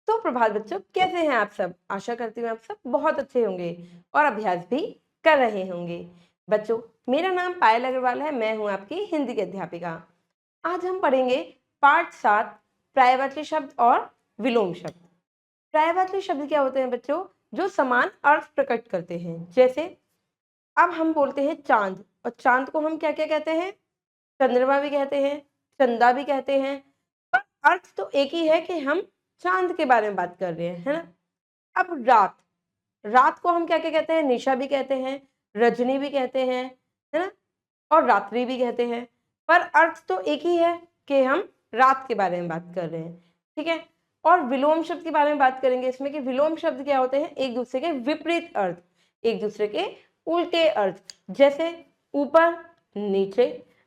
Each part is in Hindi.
तो प्रभात बच्चों, कैसे हैं आप सब? आशा करती हूँ आप सब बहुत अच्छे होंगे और अभ्यास भी कर रहे होंगे। बच्चों, मेरा नाम पायल अग्रवाल है। मैं हूँ आपकी हिंदी की अध्यापिका। आज हम पढ़ेंगे पाठ 7 पर्यायवाची शब्द और विलोम शब्द। पर्यायवाची शब्द क्या होते हैं बच्चों? जो समान अर्थ प्रकट करते हैं। जैसे अब हम बोलते हैं चांद, और चांद को हम क्या क्या कहते हैं? चंद्रमा भी कहते हैं, चंदा भी कहते हैं, पर अर्थ तो एक ही है कि हम चांद के बारे में बात कर रहे हैं, है ना। अब रात, रात को हम क्या क्या कहते हैं? निशा भी कहते हैं, रजनी भी कहते हैं, है ना, और रात्रि भी कहते हैं, पर अर्थ तो एक ही है कि हम रात के बारे में बात कर रहे हैं। ठीक है। और विलोम शब्द के बारे में बात करेंगे इसमें कि विलोम शब्द क्या होते हैं? एक दूसरे के विपरीत अर्थ, एक दूसरे के उल्टे अर्थ। जैसे ऊपर नीचे,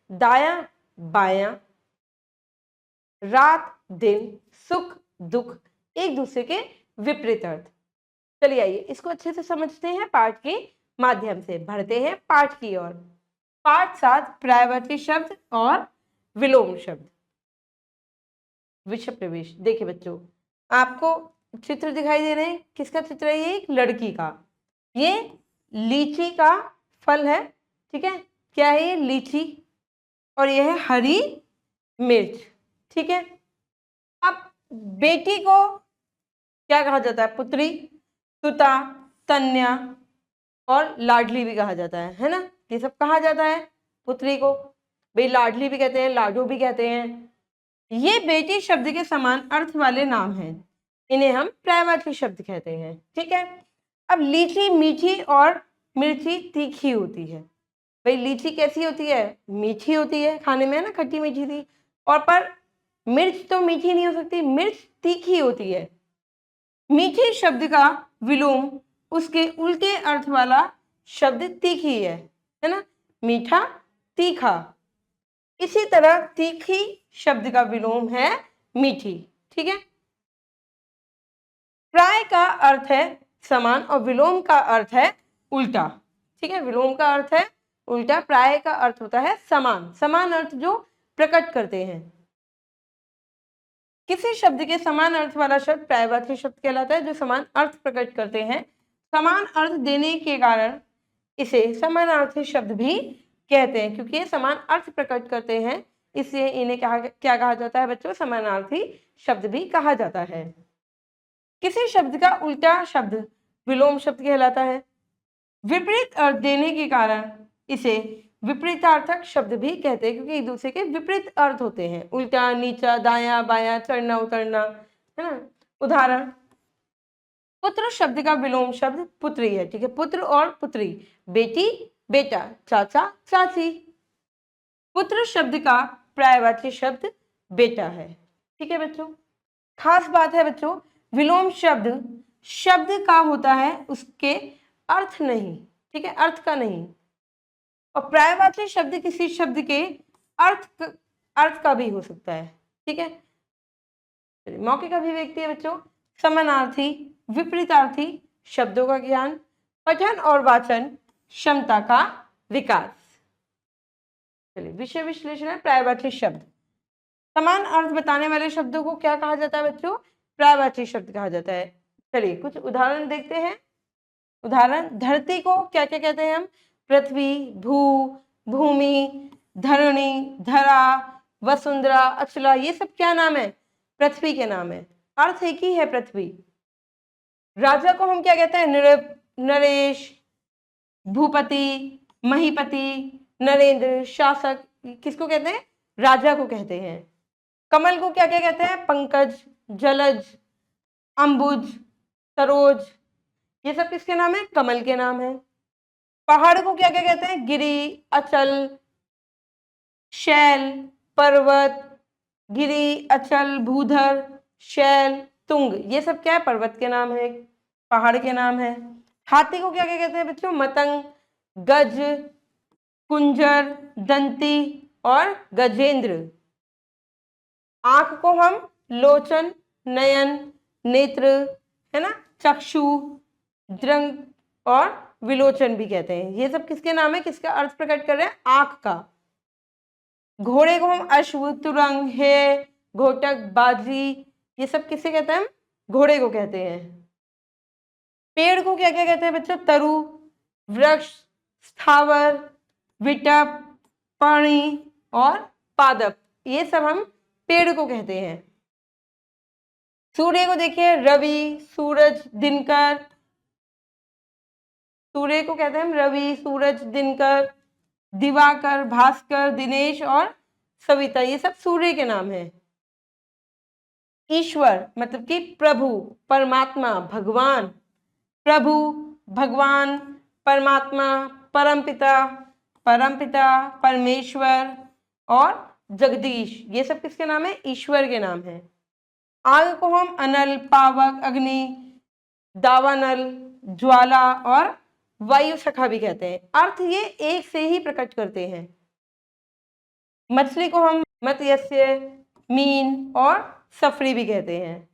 दाया बायां, रात दिन, सुख दुख, एक दूसरे के विपरीत अर्थ। चलिए आइए इसको अच्छे से समझते हैं पाठ के माध्यम से। बढ़ते हैं पाठ की ओर। पाठ 7 पर्यायवाची शब्द और विलोम शब्द। विषय प्रवेश। देखिए बच्चों, आपको चित्र दिखाई दे रहे हैं। किसका चित्र है? ये एक लड़की का। ये लीची का फल है। ठीक है। क्या है ये? लीची। और यह है हरी मिर्च। ठीक है। अब बेटी को क्या कहा जाता है? पुत्री, सुता, कन्या और लाडली भी कहा जाता है ना। ये सब कहा जाता है पुत्री को। भाई लाडली भी कहते हैं, लाडू भी कहते हैं। ये बेटी शब्द के समान अर्थ वाले नाम हैं। इन्हें हम पर्यायवाची शब्द कहते हैं। ठीक है। अब लीची मीठी और मिर्ची तीखी होती है। भाई लीची कैसी होती है? मीठी होती है खाने में, है ना, खट्टी मीठी थी। और पर मिर्च तो मीठी नहीं हो सकती, मिर्च तीखी होती है। मीठी शब्द का विलोम उसके उल्टे अर्थ वाला शब्द तीखी है ना। मीठा तीखा। इसी तरह तीखी शब्द का विलोम है मीठी। ठीक है। प्राय का अर्थ है समान और विलोम का अर्थ है उल्टा। ठीक है। विलोम का अर्थ है उल्टा, प्राय का अर्थ होता है समान। समान अर्थ जो प्रकट करते हैं। किसी शब्द के समान अर्थ वाला शब्द पर्यायवाची शब्द कहलाता है, जो समान अर्थ प्रकट करते हैं। समान अर्थ देने के कारण इसे समानार्थी शब्द भी कहते हैं, क्योंकि ये समान अर्थ प्रकट करते हैं, इसलिए इन्हें क्या कहा जाता है बच्चों? समानार्थी शब्द भी कहा जाता है। किसी शब्द का उल्टा शब्द विलोम शब्द कहलाता है। विपरीत अर्थ देने के कारण इसे विपरीतार्थक शब्द भी कहते हैं, क्योंकि एक दूसरे के विपरीत अर्थ होते हैं। उल्टा, नीचा, दाया बायां, चढ़ना उतरना, है ना। उदाहरण, पुत्र शब्द का विलोम शब्द पुत्री है। ठीक है। पुत्र और पुत्री, बेटी बेटा, चाचा चाची। पुत्र शब्द का पर्यायवाची शब्द बेटा है। ठीक है बच्चों। खास बात है बच्चों, विलोम शब्द शब्द का होता है, उसके अर्थ नहीं। ठीक है। अर्थ का नहीं। और पर्यायवाची शब्द किसी शब्द के अर्थ का भी हो सकता है। ठीक है। मौखिक अभिव्यक्ति है बच्चों, समानार्थी, विपरीतार्थी शब्दों का ज्ञान, पठन और वाचन क्षमता का विकास। चलिए विषय विश्लेषण है। पर्यायवाची शब्द, समान अर्थ बताने वाले शब्दों को क्या कहा जाता है बच्चों? पर्यायवाची शब्द कहा जाता है। चलिए कुछ उदाहरण देखते हैं। उदाहरण, धरती को क्या क्या कहते हैं हम? पृथ्वी, भू, भूमि, धरणी, धरा, वसुंधरा, अचला, ये सब क्या नाम है? पृथ्वी के नाम है। अर्थ एक ही है, पृथ्वी। राजा को हम क्या कहते हैं? नरेश, भूपति, महीपति, नरेंद्र, शासक। किसको कहते हैं? राजा को कहते हैं। कमल को क्या क्या कहते हैं? पंकज, जलज, अंबुज, सरोज, ये सब किसके नाम है? कमल के नाम है। पहाड़ को क्या क्या कहते हैं? गिरि, अचल, शैल, पर्वत, गिरि, अचल, भूधर, शैल, तुंग, ये सब क्या है? पर्वत के नाम है, पहाड़ के नाम है। हाथी को क्या क्या कहते हैं बच्चों? मतंग, गज, कुंजर, दंती और गजेंद्र। आंख को हम लोचन, नयन, नेत्र, है ना, चक्षु, द्रंग और विलोचन भी कहते हैं। ये सब किसके नाम है? किसका अर्थ प्रकट कर रहे हैं? आंख का। घोड़े को हम अश्व, तुरंग, है, घोटक, बाजी, ये सब किसे कहते हैं? घोड़े को कहते हैं। पेड़ को क्या क्या कहते हैं बच्चों? तरु, वृक्ष, स्थावर, विटप, पर्णी और पादप, ये सब हम पेड़ को कहते हैं। सूर्य को देखिए, रवि, सूरज, दिनकर। सूर्य को कहते हैं हम रवि, सूरज, दिनकर, दिवाकर, भास्कर, दिनेश और सविता, ये सब सूर्य के नाम हैं। ईश्वर मतलब कि प्रभु, परमात्मा, भगवान, प्रभु, भगवान, परमात्मा, परमपिता, परमपिता, परमेश्वर और जगदीश, ये सब किसके नाम है? ईश्वर के नाम है। आग को हम अनल, पावक, अग्नि, दावानल, ज्वाला और वायु सखा भी कहते हैं। अर्थ ये एक से ही प्रकट करते हैं। मछली को हम मत्स्य, मीन और सफरी भी कहते हैं।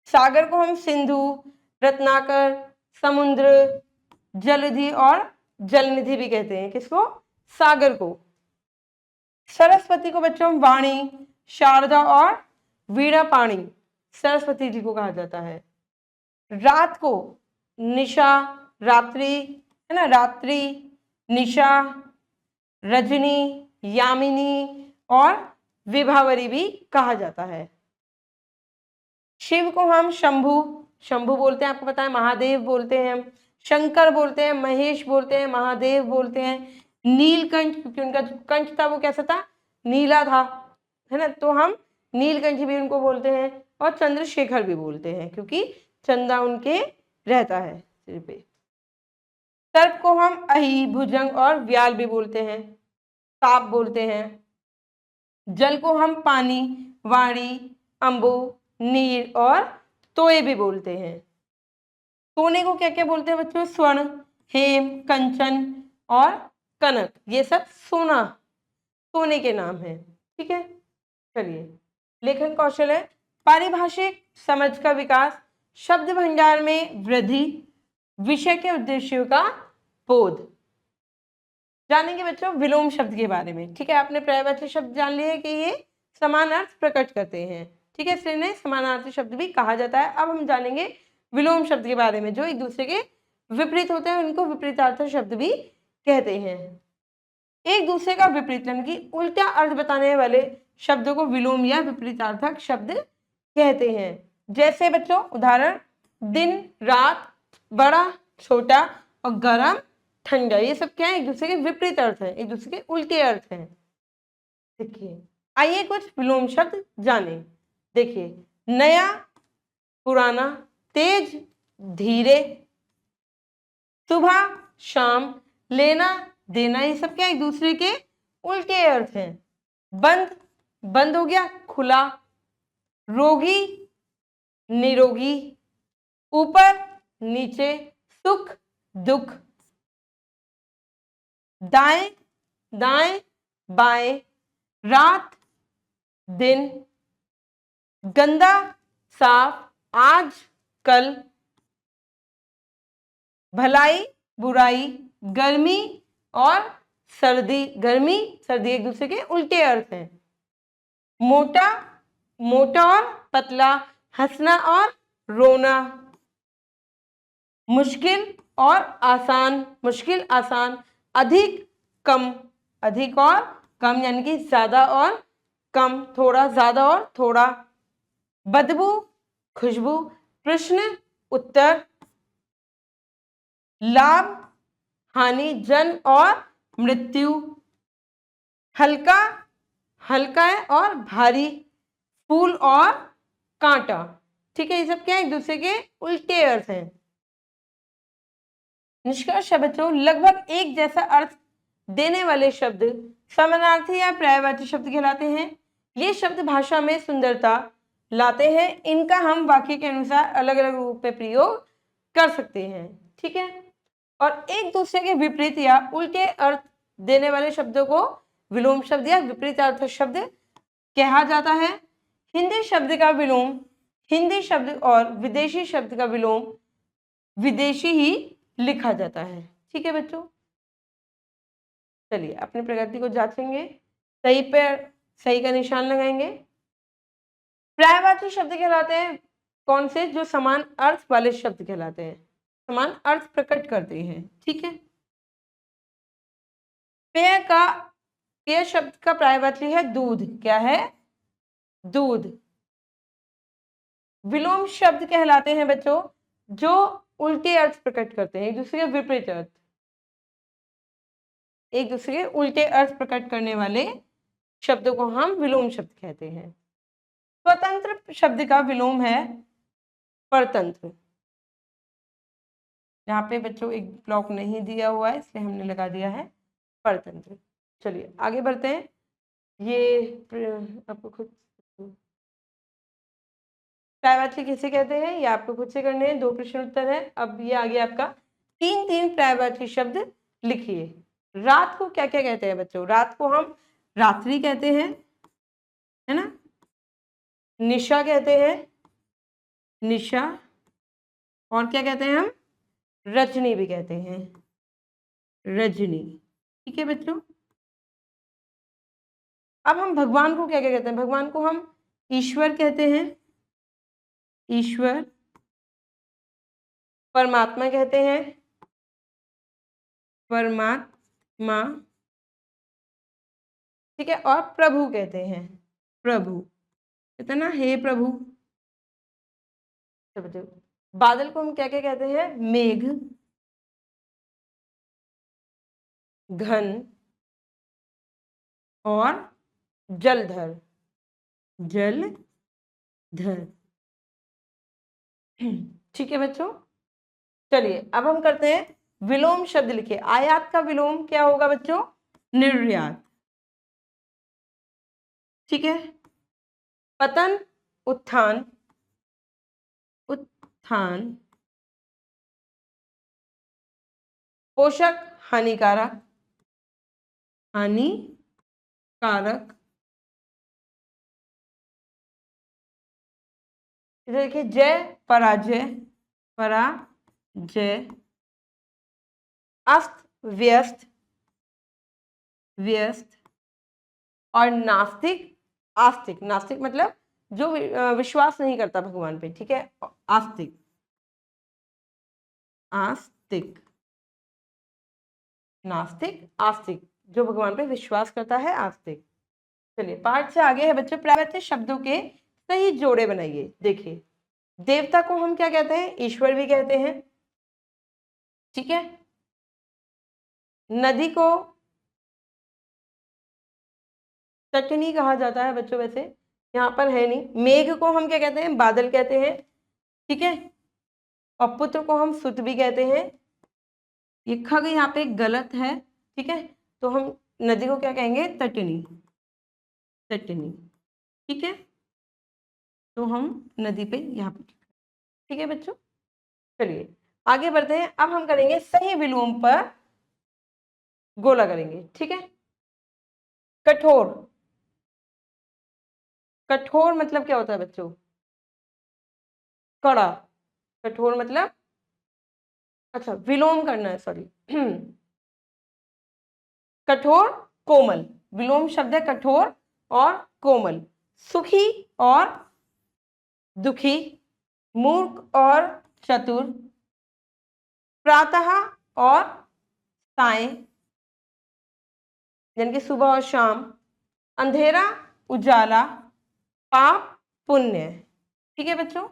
सागर को हम सिंधु, रत्नाकर, समुद्र, जलधि और जलनिधि भी कहते हैं। किसको? सागर को। सरस्वती को बच्चों वाणी, शारदा और वीणा पाणी, सरस्वती जी को कहा जाता है। रात को निशा, रात्रि है ना, रात्रि, निशा, रजनी, यामिनी और विभावरी भी कहा जाता है। शिव को हम शंभु, शंभु बोलते हैं, आपको पता है, महादेव बोलते हैं हम। शंकर बोलते हैं, महेश बोलते हैं, महादेव बोलते हैं। नीलकंठ, क्योंकि उनका जो कंठ था वो कैसा था? नीला था, है ना, तो हम नीलकंठ भी उनको बोलते हैं। और चंद्रशेखर भी बोलते हैं, क्योंकि चंदा उनके रहता है सिर पे। सर्प को हम अहि, भुजंग और व्याल भी बोलते हैं, सांप बोलते हैं। जल को हम पानी, वाणी, अंबु, नीर और तोय भी बोलते हैं। सोने को क्या क्या बोलते हैं बच्चों? स्वर्ण, हेम, कंचन और कनक, ये सब सोना, सोने के नाम हैं। ठीक है, चलिए। लेखन कौशल है पारिभाषिक समझ का विकास, शब्द भंडार में वृद्धि, विषय के उद्देश्यों का बोध। जानेंगे बच्चों विलोम शब्द के बारे में। ठीक है, आपने पर्यायवाची शब्द जान लिए कि ये समान अर्थ प्रकट करते हैं। ठीक है, इसलिए इन्हें समानार्थी शब्द भी कहा जाता है। अब हम जानेंगे विलोम शब्द के बारे में, जो एक दूसरे के विपरीत होते हैं, उनको विपरीतार्थक शब्द भी कहते हैं। एक दूसरे का विपरीत यानी कि उल्टा अर्थ बताने वाले शब्दों को विलोम या विपरीतार्थक शब्द कहते हैं। जैसे बच्चों उदाहरण, दिन, रात, बड़ा, छोटा और गर्म, ठंडा, ये सब क्या है? एक दूसरे के विपरीत अर्थ है, एक दूसरे के उल्टे अर्थ हैं। देखिए, आइए कुछ विलोम शब्द जाने। देखिए, नया, पुराना, तेज, धीरे, सुबह, शाम, लेना, देना, ये सब क्या एक दूसरे के उल्टे अर्थ हैं। बंद, बंद हो गया, खुला। रोगी, निरोगी। ऊपर, नीचे, सुख, दुख। दाएं, दाएं, बाएं। रात, दिन। गंदा, साफ, आज, कल। भलाई, बुराई। गर्मी और सर्दी, गर्मी, सर्दी, एक दूसरे के उल्टे अर्थ हैं। मोटा, मोटा और पतला। हंसना और रोना। मुश्किल और आसान, मुश्किल, आसान। अधिक, कम, अधिक और कम यानी कि ज्यादा और कम, थोड़ा, ज्यादा और थोड़ा। बदबू, खुशबू। प्रश्न, उत्तर। लाभ, हानि, जन्म और मृत्यु। हल्का, हल्का है और भारी। फूल और कांटा। ठीक है, ये सब क्या है? एक दूसरे के उल्टे अर्थ हैं। निष्कर्ष है बच्चों, लगभग एक जैसा अर्थ देने वाले शब्द समानार्थी या पर्यायवाची शब्द कहलाते हैं। ये शब्द भाषा में सुंदरता लाते हैं। इनका हम वाक्य के अनुसार अलग अलग रूप में प्रयोग कर सकते हैं। ठीक है, और एक दूसरे के विपरीत या उल्टे अर्थ देने वाले शब्दों को विलोम शब्द या विपरीत अर्थ शब्द कहा जाता है। हिंदी शब्द का विलोम हिंदी शब्द और विदेशी शब्द का विलोम विदेशी ही लिखा जाता है। ठीक है बच्चों, चलिए अपनी प्रगति को जांचेंगे, सही पर सही का निशान लगाएंगे। पर्यायवाची शब्द कहलाते हैं कौन से? जो समान अर्थ वाले शब्द कहलाते हैं, समान अर्थ प्रकट करते हैं। ठीक है, पेय शब्द का पर्यायवाची है दूध। क्या है? दूध। विलोम शब्द कहलाते हैं बच्चों जो उल्टे अर्थ प्रकट करते हैं, एक दूसरे के विपरीत अर्थ, एक दूसरे के उल्टे अर्थ प्रकट करने वाले शब्दों को हम विलोम शब्द कहते हैं। स्वतंत्र शब्द का विलोम है परतंत्र। यहाँ पे बच्चों एक ब्लॉक नहीं दिया हुआ है इसलिए हमने लगा दिया है परतंत्र। चलिए आगे बढ़ते हैं। ये आपको खुद पर्यायवाची किसे कहते हैं ये आपको खुद से करने हैं। 2 प्रश्न उत्तर है। अब ये आगे आपका 3 पर्यायवाची शब्द लिखिए। रात को क्या क्या कहते हैं बच्चों? रात को हम रात्रि कहते हैं, है ना, निशा कहते हैं, निशा, और क्या कहते हैं हम? रजनी भी कहते हैं, रजनी। ठीक है बच्चों। अब हम भगवान को क्या क्या कहते हैं? भगवान को हम ईश्वर कहते हैं, ईश्वर, परमात्मा कहते हैं, परमात्मा, ठीक है, और प्रभु कहते हैं, प्रभु, कहते हैं ना, हे प्रभु। बादल को हम क्या क्या कहते हैं? मेघ, घन और जलधर, जलधर। ठीक है बच्चों। चलिए अब हम करते हैं विलोम शब्द लिखिए। आयात का विलोम क्या होगा बच्चों? निर्यात। ठीक है, पतन, उत्थान, उत्थान, पोषक, हानिकारक, हानिकारक। इधर देखिए जय, पराजय, पराजय, अस्त, व्यस्त, व्यस्त, और नास्तिक, आस्तिक। नास्तिक मतलब जो विश्वास नहीं करता भगवान पे। ठीक है, आस्तिक, आस्तिक, नास्तिक, आस्तिक, जो भगवान पे विश्वास करता है, आस्तिक। चलिए पाठ से आगे है बच्चों, पर्यायवाची शब्दों के सही जोड़े बनाइए। देखिए देवता को हम क्या कहते हैं? ईश्वर भी कहते हैं। ठीक है, नदी को तटनी कहा जाता है बच्चों, वैसे यहाँ पर है नहीं। मेघ को हम क्या कहते हैं? बादल कहते हैं। ठीक है, और पुत्र को हम सुत भी कहते हैं। ये खग यहाँ पे गलत है। ठीक है, तो हम नदी को क्या कहेंगे? तटनी, तटनी। ठीक है, तो हम नदी पे यहाँ पे। ठीक है बच्चों, चलिए आगे बढ़ते हैं। अब हम करेंगे सही विलोम पर गोला करेंगे। ठीक है, कठोर, कठोर मतलब क्या होता है बच्चों? कड़ा। कठोर मतलब, अच्छा विलोम करना है, सॉरी। कठोर, कोमल। विलोम शब्द है कठोर और कोमल। सुखी और दुखी, मूर्ख और चतुर, प्रातः और साय, यानी कि सुबह और शाम, अंधेरा, उजाला, पाप, पुण्य। ठीक है बच्चों,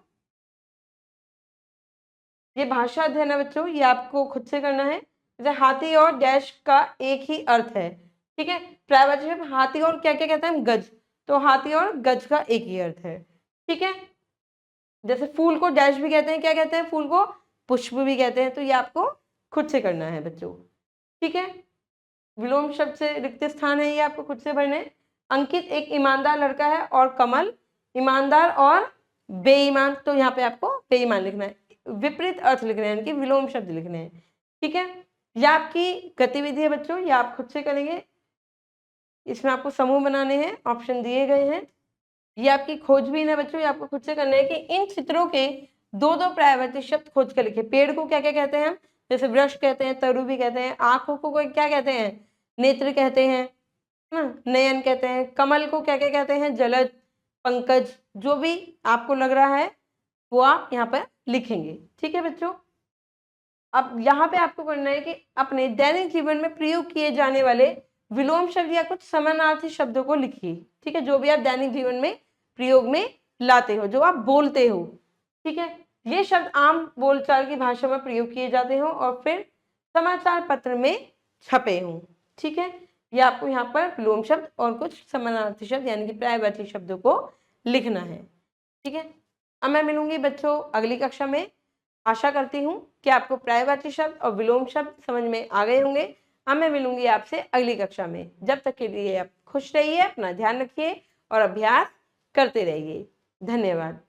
ये भाषा अध्ययन है बच्चों, ये आपको खुद से करना है। जैसे हाथी और डैश का एक ही अर्थ है। ठीक है, पर्यायवाची शब्द हाथी और क्या क्या कहते हैं? गज। तो हाथी और गज का एक ही अर्थ है। ठीक है, जैसे फूल को डैश भी कहते हैं, क्या कहते हैं? फूल को पुष्प भी कहते हैं। तो ये आपको खुद से करना है बच्चों। ठीक है, विलोम शब्द से रिक्त स्थान है, ये आपको खुद से भरने। अंकित एक ईमानदार लड़का है और कमल ईमानदार और बेईमान, तो यहाँ पे आपको बेईमान लिखना है। विपरीत अर्थ लिखने हैं, यानी कि विलोम शब्द लिखने हैं। ठीक है, यह आपकी गतिविधि है बच्चों, ये आप खुद से करेंगे। इसमें आपको समूह बनाने हैं, ऑप्शन दिए गए हैं। ये आपकी खोजबीन है बच्चों, ये आपको खुद से करना है कि इन चित्रों के 2-2 पर्यायवाची शब्द खोज कर लिखे। पेड़ को क्या क्या कहते हैं हम? जैसे वृक्ष कहते हैं, तरु भी कहते हैं। आंखों को क्या कहते हैं? नेत्र कहते हैं, नयन कहते हैं। कमल को क्या क्या कहते हैं? जलज। पंकज, जो भी आपको लग रहा है वो आप यहाँ पर लिखेंगे। ठीक है बच्चों। अब यहाँ पे आपको करना है कि अपने दैनिक जीवन में प्रयोग किए जाने वाले विलोम शब्द या कुछ समानार्थी शब्दों को लिखिए। ठीक है, जो भी आप दैनिक जीवन में प्रयोग में लाते हो, जो आप बोलते हो। ठीक है, ये शब्द आम बोलचाल की भाषा में प्रयोग किए जाते हो और फिर समाचार पत्र में छपे हों। ठीक है, ये आपको यहाँ पर विलोम शब्द और कुछ समानार्थी शब्द यानी कि पर्यायवाची शब्दों को लिखना है। ठीक है, अब मैं मिलूंगी बच्चों अगली कक्षा में। आशा करती हूँ कि आपको पर्यायवाची शब्द और विलोम शब्द समझ में आ गए होंगे। अब मैं मिलूंगी आपसे अगली कक्षा में। जब तक के लिए आप खुश रहिए, अपना ध्यान रखिए और अभ्यास करते रहिए। धन्यवाद।